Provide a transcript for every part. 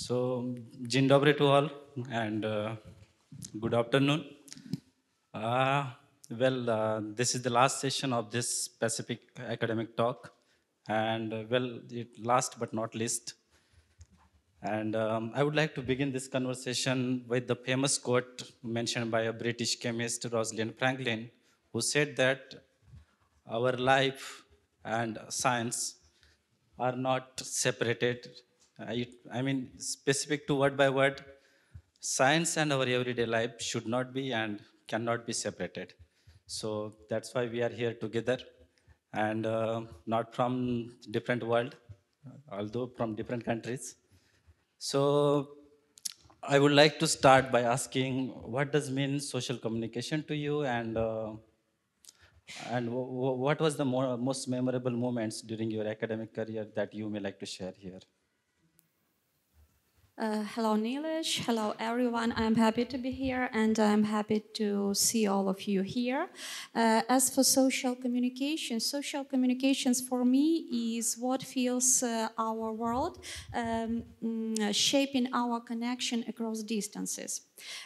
So, dzień dobry to all and good afternoon. This is the last session of this specific academic talk, and last but not least, and I would like to begin this conversation with the famous quote mentioned by a British chemist, Rosalind Franklin, who said that our life and science are not separated. I mean, specific to word by word, science and our everyday life should not be and cannot be separated. So that's why we are here together, and not from different world, although from different countries. So I would like to start by asking, what does mean social communication to you, and what was the most memorable moments during your academic career that you may like to share here? Hello, Nilesh. Hello, everyone. I'm happy to be here and I'm happy to see all of you here. As for social communications for me is what fills our world, shaping our connection across distances.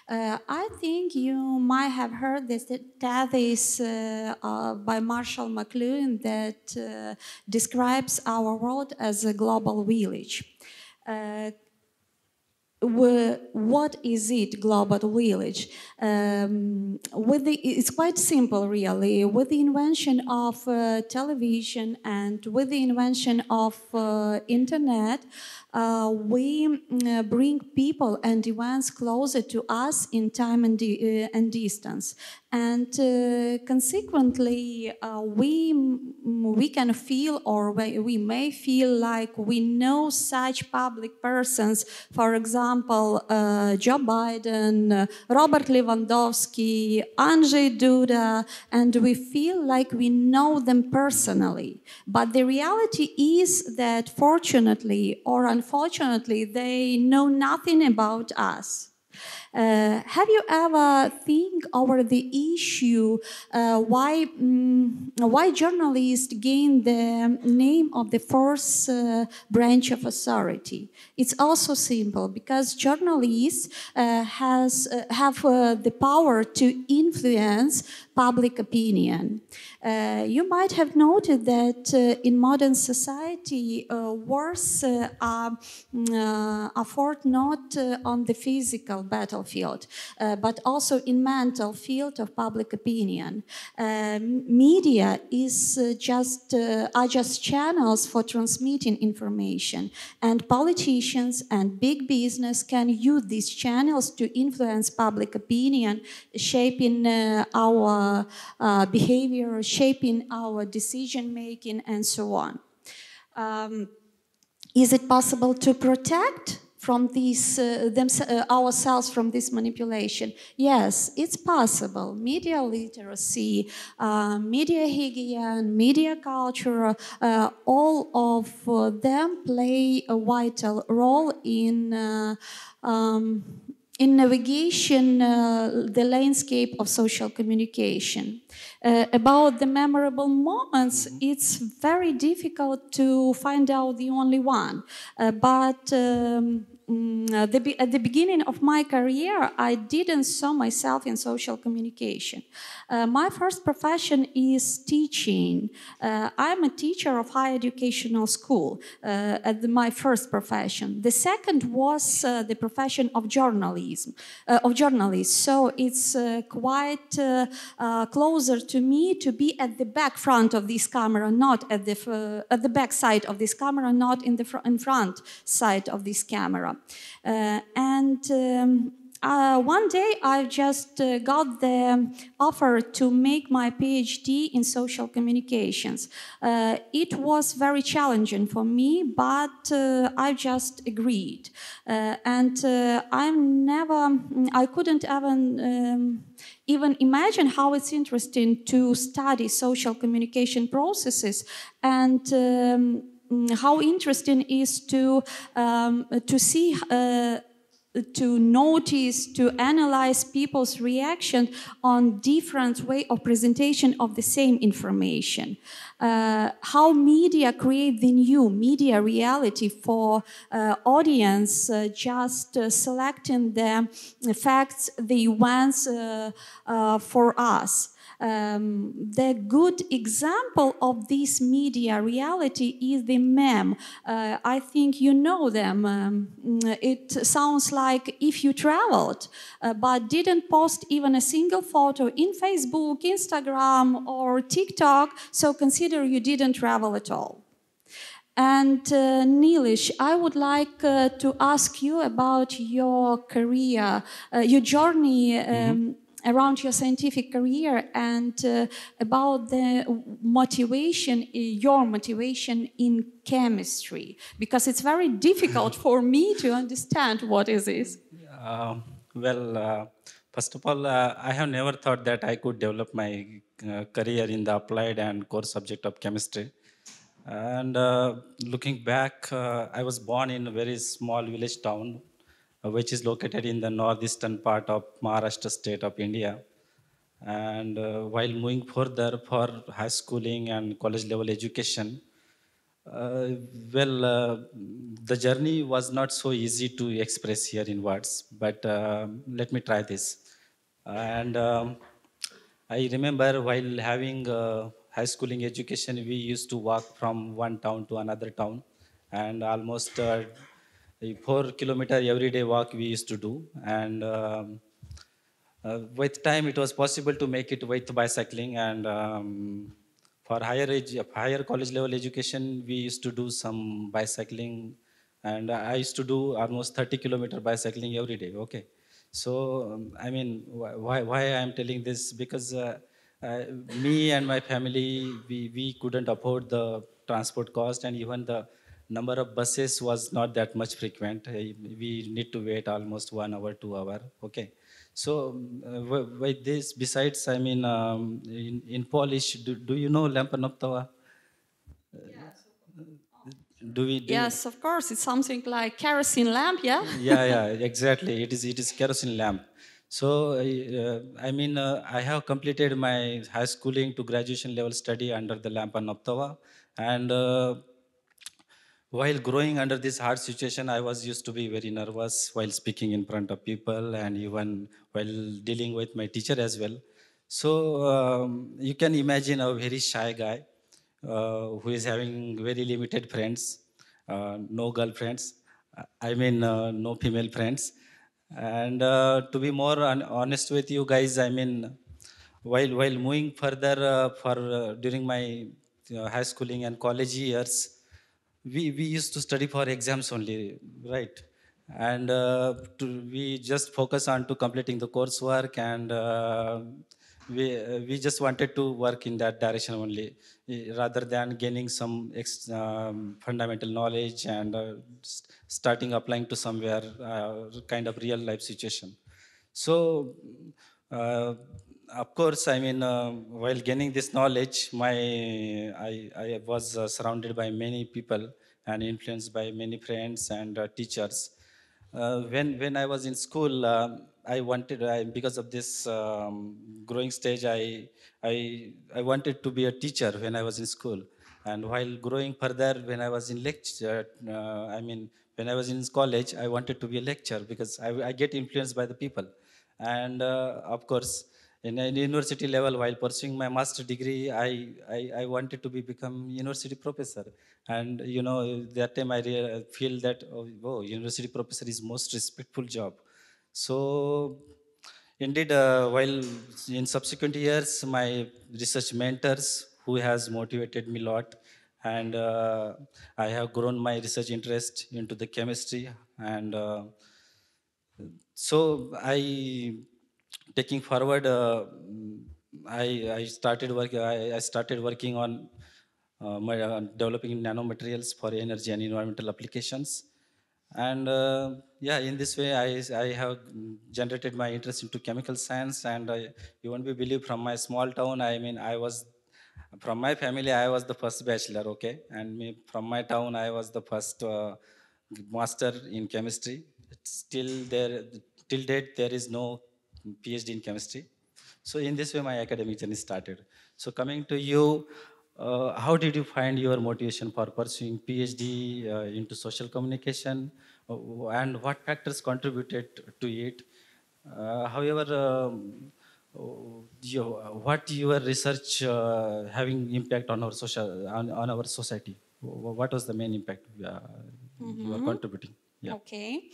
I think you might have heard this thesis by Marshall McLuhan that describes our world as a global village. What is it, global village? It's quite simple, really. With the invention of television and with the invention of internet, we bring people and events closer to us in time and distance. And consequently, we can feel, or we may feel like we know such public persons, for example, Joe Biden, Robert Lewandowski, Andrzej Duda, and we feel like we know them personally. But the reality is that fortunately or unfortunately, they know nothing about us. Have you ever think over the issue why journalists gain the name of the fourth branch of authority? It's also simple because journalists have the power to influence public opinion. You might have noted that in modern society, wars are fought not on the physical battlefield, but also in mental field of public opinion. Media are just channels for transmitting information, and politicians and big business can use these channels to influence public opinion, shaping our behavior, shaping our decision making, and so on. Is it possible to protect from ourselves from this manipulation? Yes, it's possible. Media literacy, media hygiene, media culture, all of them play a vital role in navigation the landscape of social communication. About the memorable moments, it's very difficult to find out the only one. But at the beginning of my career, I didn't saw myself in social communication. My first profession is teaching. I'm a teacher of higher educational school at my first profession. The second was the profession of journalism, of journalist. So it's quite closer to me to be at the back front of this camera, not at the back side of this camera, not in the front side of this camera. One day I just got the offer to make my PhD in social communications. It was very challenging for me, but I just agreed. I couldn't even imagine how it's interesting to study social communication processes and how interesting is to see to notice, to analyze people's reaction on different way of presentation of the same information. How media create the new media reality for audience, just selecting the facts, the events for us. The good example of this media reality is the meme. I think you know them. It sounds like if you traveled, but didn't post even a single photo in Facebook, Instagram, or TikTok, so consider you didn't travel at all. And Nilesh, I would like to ask you about your career, your journey around your scientific career, and about the motivation, your motivation in chemistry, because it's very difficult for me to understand what is this. Uh, well, first of all, I have never thought that I could develop my career in the applied and core subject of chemistry. And looking back, I was born in a very small village town, which is located in the northeastern part of Maharashtra state of India. And while moving further for high schooling and college level education, uh, well, the journey was not so easy to express here in words, but let me try this. And I remember while having high schooling education, we used to walk from one town to another town, and almost a 4 kilometer everyday walk we used to do. And with time, it was possible to make it with bicycling. And for higher college level education, we used to do some bicycling, and I used to do almost 30-kilometer bicycling every day. Okay, so I mean, why I am telling this, because uh, me and my family, we couldn't afford the transport cost, and even the number of buses was not that much frequent. We need to wait almost 1 hour, 2 hour. Okay, so with this, besides, I mean, in Polish, do you know Lampanoptava? Do we do? Yes, of course, it's something like kerosene lamp, yeah? Yeah, yeah, exactly. It is kerosene lamp. So I mean, I have completed my high schooling to graduation level study under the Lampanoptava, and while growing under this hard situation, I was used to be very nervous while speaking in front of people, and even while dealing with my teacher as well. So you can imagine a very shy guy who is having very limited friends, no girlfriends. I mean, no female friends. And to be more honest with you guys, I mean, while moving further for during my high schooling and college years, we used to study for exams only, right? And we just focus on to completing the coursework, and we just wanted to work in that direction only, rather than gaining some fundamental knowledge and starting applying to somewhere kind of real life situation. So uh, of course, I mean, while gaining this knowledge, I was surrounded by many people and influenced by many friends and teachers. When I was in school, because of this growing stage, I wanted to be a teacher when I was in school. And while growing further, when I was in lecture, I mean, when I was in college, I wanted to be a lecturer because I get influenced by the people. And of course, in a university level, while pursuing my master degree, I wanted to become university professor. And you know, that time I feel that, oh, university professor is most respectful job. So indeed, while in subsequent years, my research mentors who has motivated me a lot, and I have grown my research interest into the chemistry. And so I, taking forward, I started working on developing nanomaterials for energy and environmental applications. And yeah, in this way, I have generated my interest into chemical science. And you won't be believe, from my small town, I mean, from my family, I was the first bachelor, okay? And from my town, I was the first master in chemistry. still there, till date there is no PhD in chemistry. So in this way my academic journey started. So coming to you, how did you find your motivation for pursuing PhD into social communication, and what factors contributed to it? However, what your research having impact on our social, on our society? What was the main impact you are contributing? Yeah. Okay.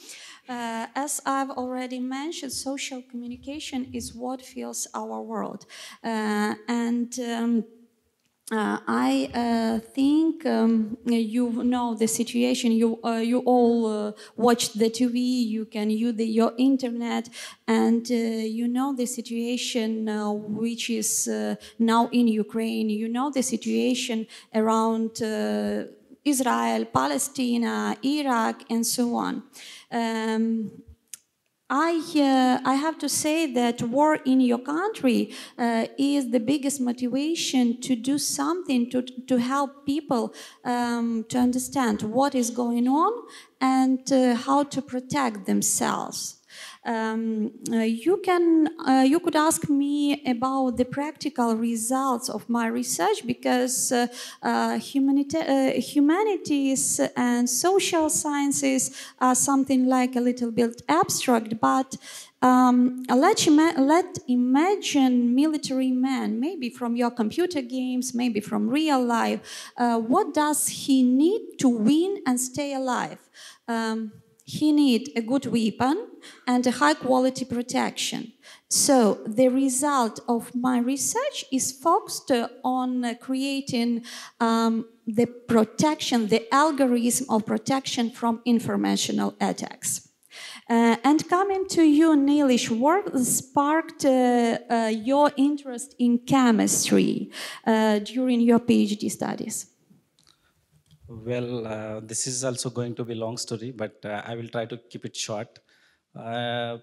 As I've already mentioned, social communication is what fills our world. I think you know the situation. You all watch the TV. You can use your internet, and you know the situation which is now in Ukraine. You know the situation around Israel, Palestine, Iraq, and so on. I have to say that war in your country is the biggest motivation to do something to help people to understand what is going on and how to protect themselves. You could ask me about the practical results of my research because humanities and social sciences are something like a little bit abstract, but let imagine military man, maybe from your computer games, maybe from real life. What does he need to win and stay alive? He need a good weapon and a high quality protection. So the result of my research is focused on creating the protection, the algorithm of protection from informational attacks. And coming to you, Nilesh, what sparked your interest in chemistry during your PhD studies? Well, this is also going to be long story, but I will try to keep it short. Uh,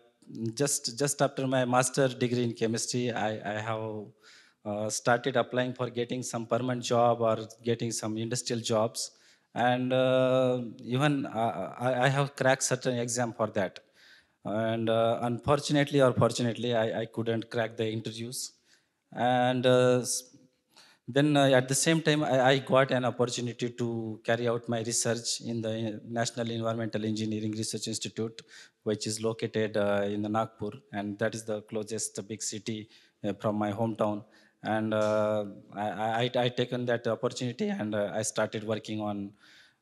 just after my master degree in chemistry, I have started applying for getting some permanent job or getting some industrial jobs, and even I have cracked certain exam for that. And unfortunately or fortunately, I couldn't crack the interviews, and then at the same time I got an opportunity to carry out my research in the National Environmental Engineering Research Institute, which is located in the Nagpur, and that is the closest big city from my hometown. And I taken that opportunity, and I started working on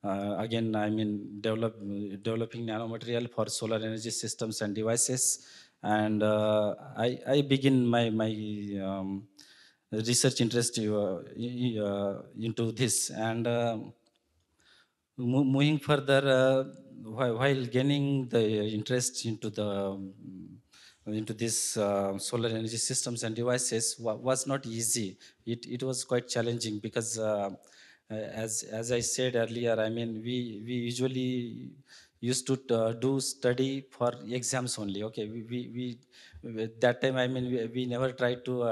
again, I mean, developing nanomaterial for solar energy systems and devices. And I begin my research interest into this. And moving further, while gaining the interest into this solar energy systems and devices was not easy. It was quite challenging because as I said earlier, I mean, we usually used to do study for exams only. Okay, at that time, I mean, we never tried to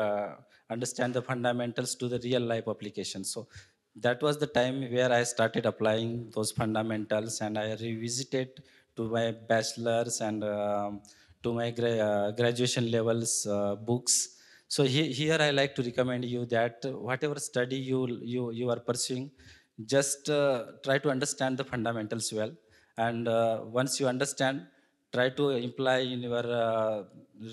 understand the fundamentals to the real life application. So that was the time where I started applying those fundamentals, and I revisited to my bachelor's and to my graduation levels books. So here I like to recommend you that whatever study you are pursuing, just try to understand the fundamentals well, and once you understand, try to imply in your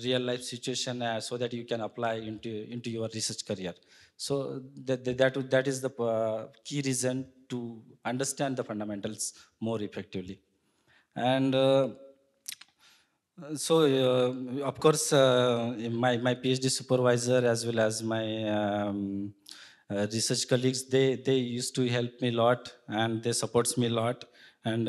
real life situation so that you can apply into your research career. So that is the key reason to understand the fundamentals more effectively. And of course, my PhD supervisor as well as my research colleagues, they used to help me a lot, and they supports me a lot, and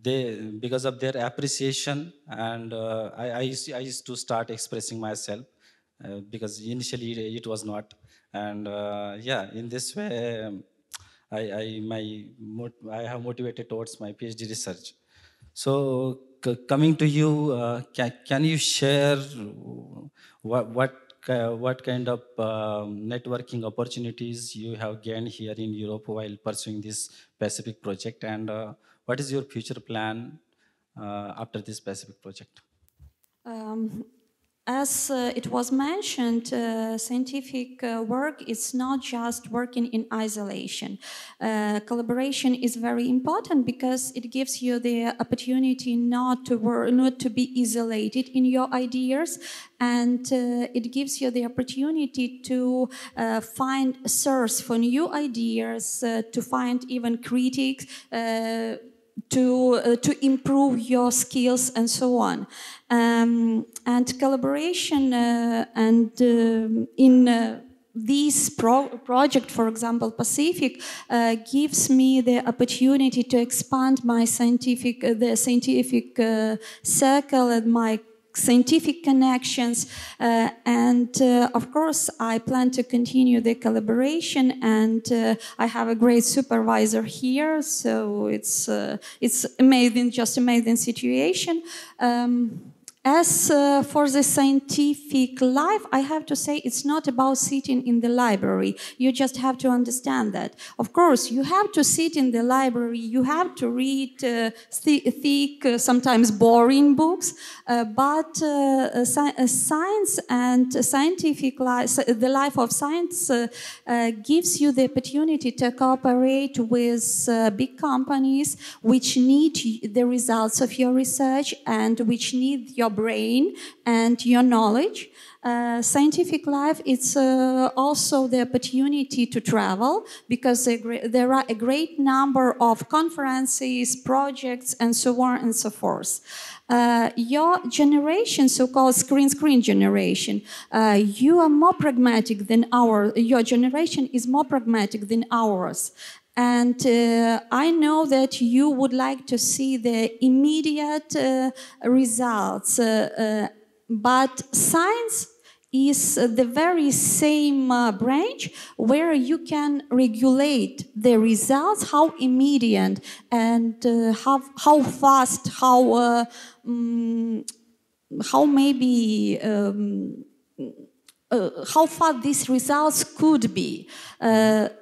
they, because of their appreciation, and I used to start expressing myself because initially it was not. And yeah, in this way, I have motivated towards my PhD research. So coming to you, can you share what kind of networking opportunities you have gained here in Europe while pursuing this Pacific project, and what is your future plan after this specific project? Um, as it was mentioned, scientific work is not just working in isolation. Collaboration is very important because it gives you the opportunity not to be isolated in your ideas, and it gives you the opportunity to find a source for new ideas, to find even critics. To improve your skills and so on, and collaboration and in this project, for example, Pacific, gives me the opportunity to expand my the scientific circle and my scientific connections, and of course I plan to continue the collaboration, and I have a great supervisor here, so it's amazing, just amazing situation. As for the scientific life, I have to say it's not about sitting in the library. You just have to understand that. Of course, you have to sit in the library, you have to read thick, sometimes boring books, but science and scientific life, the life of science gives you the opportunity to cooperate with big companies which need the results of your research and which need your brain and your knowledge. Scientific life, it's also the opportunity to travel, because there are a great number of conferences, projects, and so on and so forth. Your generation, so-called screen generation, you are more pragmatic than your generation is more pragmatic than ours. And I know that you would like to see the immediate results, but science is the very same branch where you can regulate the results, how immediate and how fast, how maybe how far these results could be.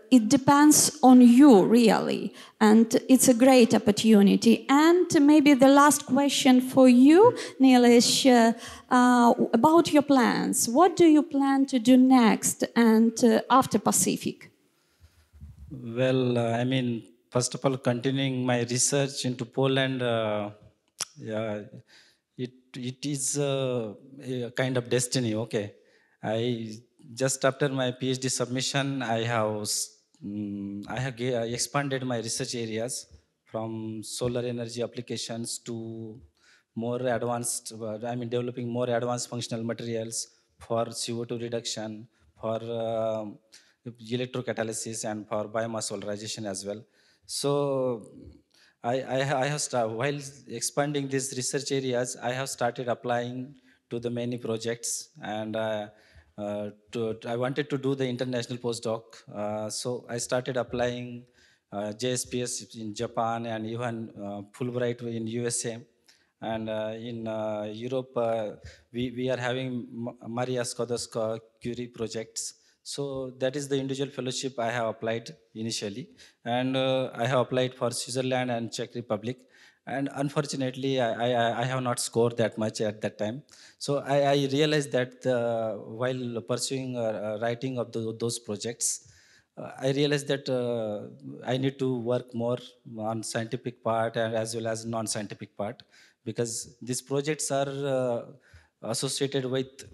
It depends on you, really, and it's a great opportunity. And maybe the last question for you, Nilesh, about your plans. What do you plan to do next and after Pacific? Well, I mean, first of all, continuing my research into Poland, yeah, it is a kind of destiny. Okay, I just after my PhD submission, I have expanded my research areas from solar energy applications to more advanced. I mean, developing more advanced functional materials for CO2 reduction, for electrocatalysis, and for biomass valorization as well. So I have while expanding these research areas, I have started applying to the many projects, and I wanted to do the international postdoc. So I started applying JSPS in Japan, and even Fulbright in USA. And in Europe, we are having Maria Skłodowska Curie projects. So that is the individual fellowship I have applied initially, and I have applied for Switzerland and Czech Republic. And unfortunately, I have not scored that much at that time. So I realized that while pursuing writing of those projects, I realized that I need to work more on scientific part and as well as non-scientific part, because these projects are associated with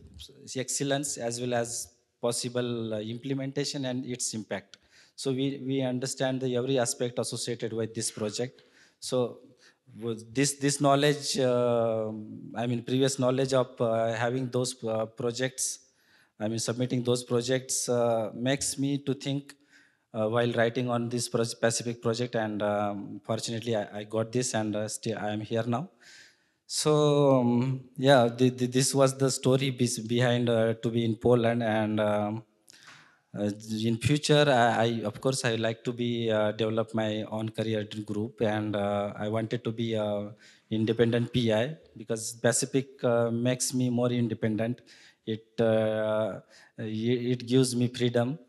excellence as well as possible implementation and its impact. So we understand the every aspect associated with this project. So with this knowledge, I mean previous knowledge of having those projects, I mean, submitting those projects makes me to think while writing on this specific project, and fortunately, I got this, and still I am here now. So yeah, this was the story behind to be in Poland, and in future, of course I like to be develop my own career group, and I wanted to be a independent PI, because Pacific makes me more independent. It gives me freedom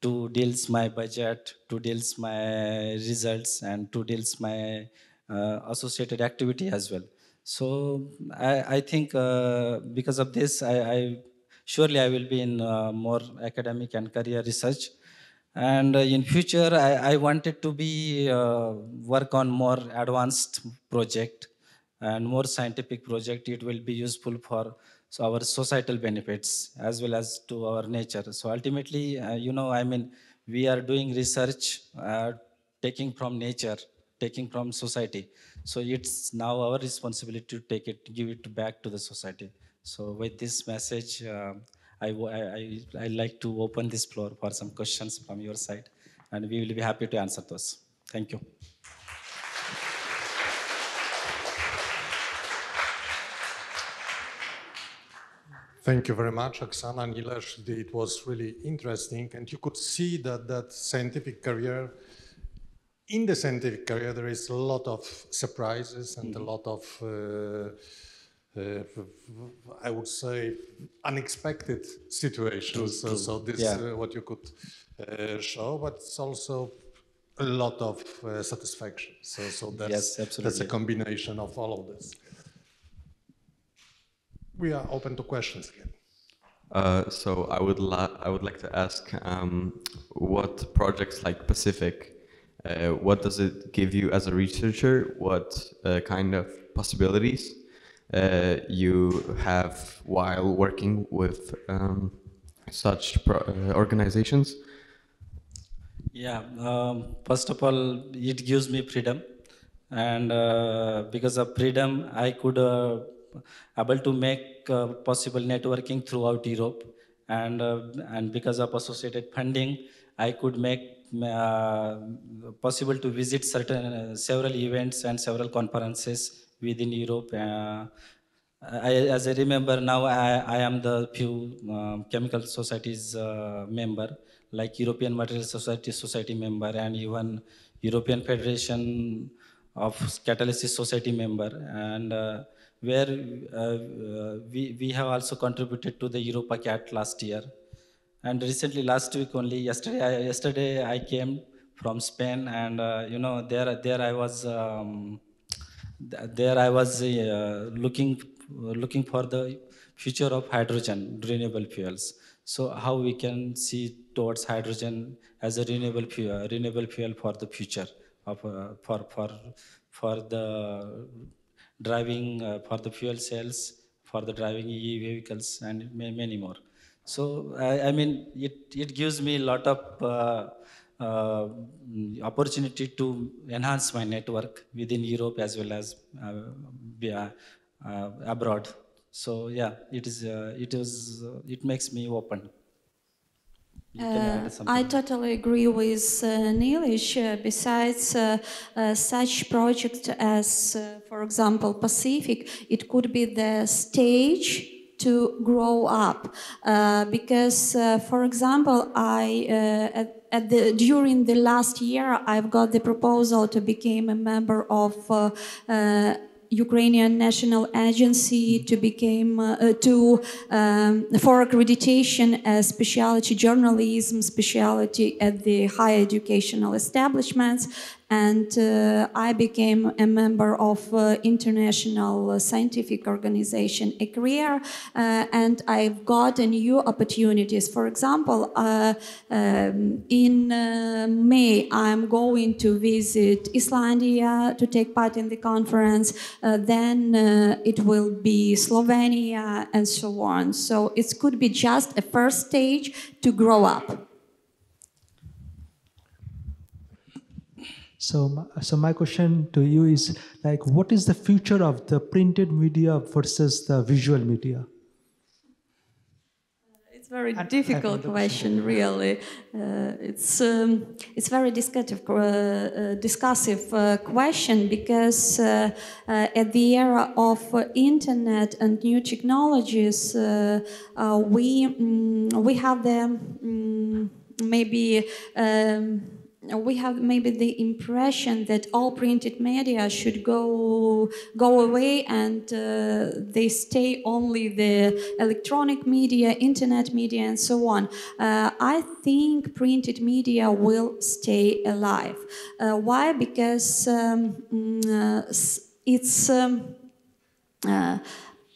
to deals my budget, to deals my results, and to deals my associated activity as well. So I think because of this, surely I will be in more academic and career research. And in future, I wanted to be work on more advanced project and more scientific project. It will be useful for our societal benefits as well as to our nature. So ultimately, I mean, we are doing research taking from nature, taking from society. So it's now our responsibility to take it, give it back to the society. So with this message, I like to open this floor for some questions from your side, and we will be happy to answer those. Thank you. Thank you very much, Oksana and Nilesh. It was really interesting, and you could see that scientific career, in the scientific career, there is a lot of surprises and a lot of, I would say, unexpected situations. So this is what you could show, but it's also a lot of satisfaction. So that's a combination of all of this. We are open to questions again. So I would like to ask, what projects like PASIFIC, what does it give you as a researcher? What kind of possibilities you have while working with such organizations? Yeah, first of all, it gives me freedom, and because of freedom, I could able to make possible networking throughout Europe, and because of associated funding, I could make possible to visit several events and several conferences within Europe. As I remember now, I am the few chemical societies member, like European Material Society member, and even European Federation of Catalysis Society member, and where we have also contributed to the Europa Cat last year. And recently, last week only, yesterday I came from Spain, and there I was. There I was looking for the future of hydrogen, renewable fuels. So how we can see towards hydrogen as a renewable fuel for the future of for the driving, for the fuel cells, for the driving EV vehicles, and many more. So I mean, it gives me a lot of opportunity to enhance my network within Europe as well as abroad. So yeah, it makes me open. I totally agree with Nilesh. Besides such projects as, for example, PASIFIC, it could be the stage to grow up. Because, for example, during the last year, I've got the proposal to become a member of Ukrainian National Agency to become for accreditation as specialty journalism, specialty at the higher educational establishments, and I became a member of international scientific organization, career, and I've got new opportunities. For example, in May, I'm going to visit Icelandia to take part in the conference. Then it will be Slovenia and so on. So it could be just a first stage to grow up. So my question to you is, like, what is the future of the printed media versus the visual media? It's a very difficult question, really. It's very discussive question, because at the era of internet and new technologies, we have the maybe we have maybe the impression that all printed media should go away and they stay only the electronic media, internet media, and so on. I think printed media will stay alive. Why? Because it's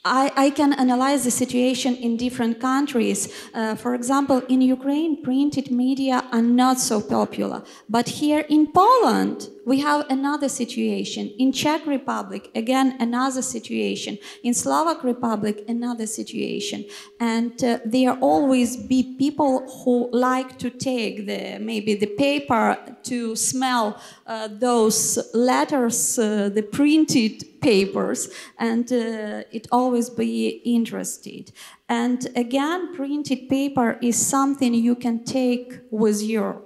I can analyze the situation in different countries. For example, in Ukraine, printed media are not so popular. But here in Poland, we have another situation. In Czech Republic, again, another situation. In Slovak Republic, another situation. And there always be people who like to take maybe the paper to smell those letters, the printed papers, and it always be interested. And again, printed paper is something you can take with you.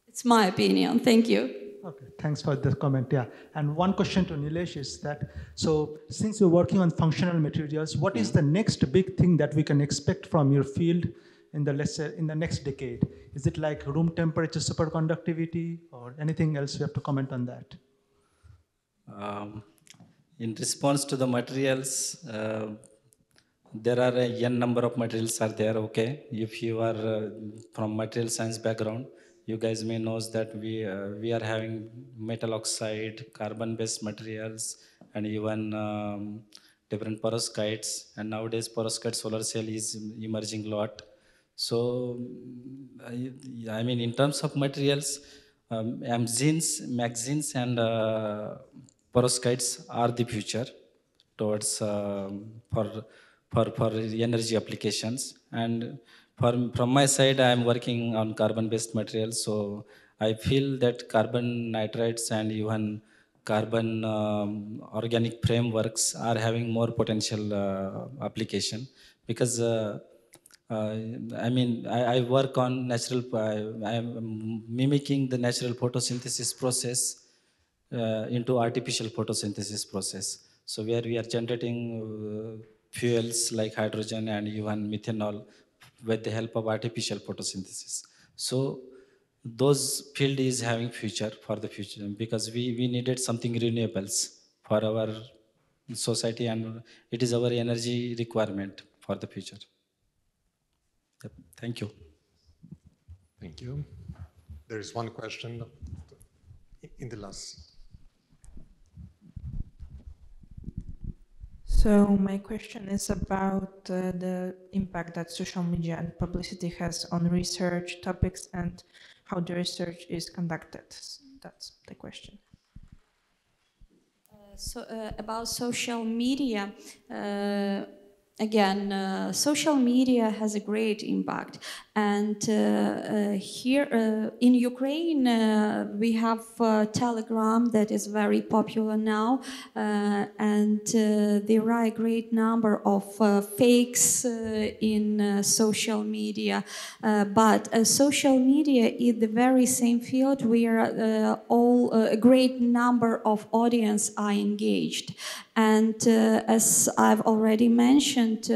It's my opinion. Thank you. Okay, thanks for the comment. Yeah, and one question to Nilesh is that, so since you're working on functional materials, what is the next big thing that we can expect from your field in the, let's say, in the next decade? Is it like room temperature superconductivity or anything else? You have to comment on that. In response to the materials, there are a n number of materials are there. Okay, if you are from material science background, you guys may know that we are having metal oxide, carbon-based materials, and even different perovskites. And nowadays, perovskite solar cell is emerging a lot. So, I mean, in terms of materials, magazines, and perovskites are the future towards for energy applications. And from my side, I am working on carbon-based materials. So I feel that carbon nitrides and even carbon organic frameworks are having more potential application, because I mean, I work on natural, I am mimicking the natural photosynthesis process into artificial photosynthesis process. So where we are generating fuels like hydrogen and even methanol with the help of artificial photosynthesis. So those field is having future for the future, because we needed something renewables for our society, and it is our energy requirement for the future. Yep. Thank you. Thank you. There is one question in the last. So my question is about the impact that social media and publicity has on research topics and how the research is conducted. That's the question. About social media, again, social media has a great impact. And here in Ukraine, we have Telegram that is very popular now. And there are a great number of fakes in social media. But social media is the very same field where a great number of audience are engaged. And as I've already mentioned,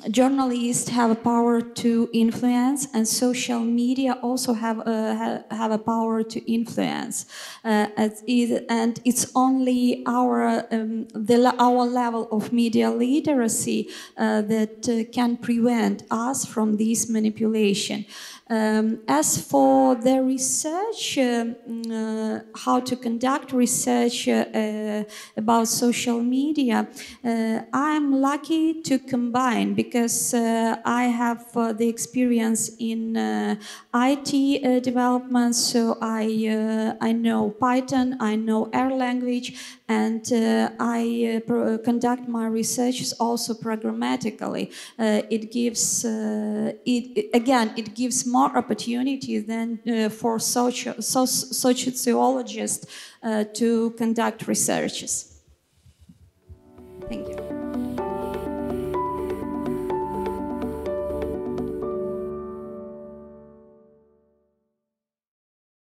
journalists have a power to influence, and social media also have a power to influence. And it's only our level of media literacy that can prevent us from this manipulation. As for the research, how to conduct research about social media, I'm lucky to combine, because I have the experience in IT development, so I know Python, I know R language, and I conduct my research also programmatically. It gives more opportunity than for sociologists to conduct researches.